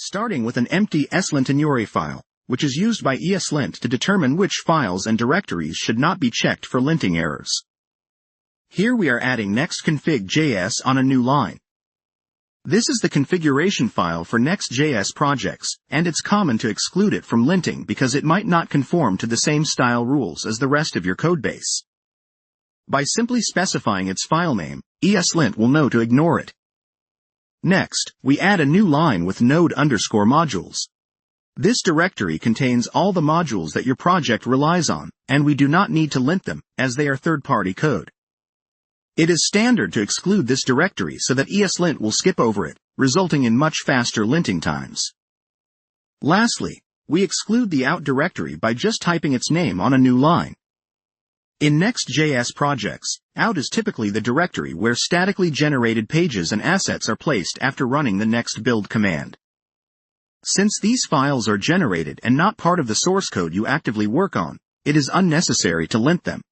starting with an empty ESLint file, which is used by ESLint to determine which files and directories should not be checked for linting errors. Here we are adding Next.js on a new line. This is the configuration file for Next.js projects, and it's common to exclude it from linting because it might not conform to the same style rules as the rest of your codebase. By simply specifying its file name, ESLint will know to ignore it. Next, we add a new line with node_modules. This directory contains all the modules that your project relies on, and we do not need to lint them, as they are third-party code. It is standard to exclude this directory so that ESLint will skip over it, resulting in much faster linting times. Lastly, we exclude the out directory by just typing its name on a new line. In Next.js projects, out is typically the directory where statically generated pages and assets are placed after running the next build command. Since these files are generated and not part of the source code you actively work on, it is unnecessary to lint them.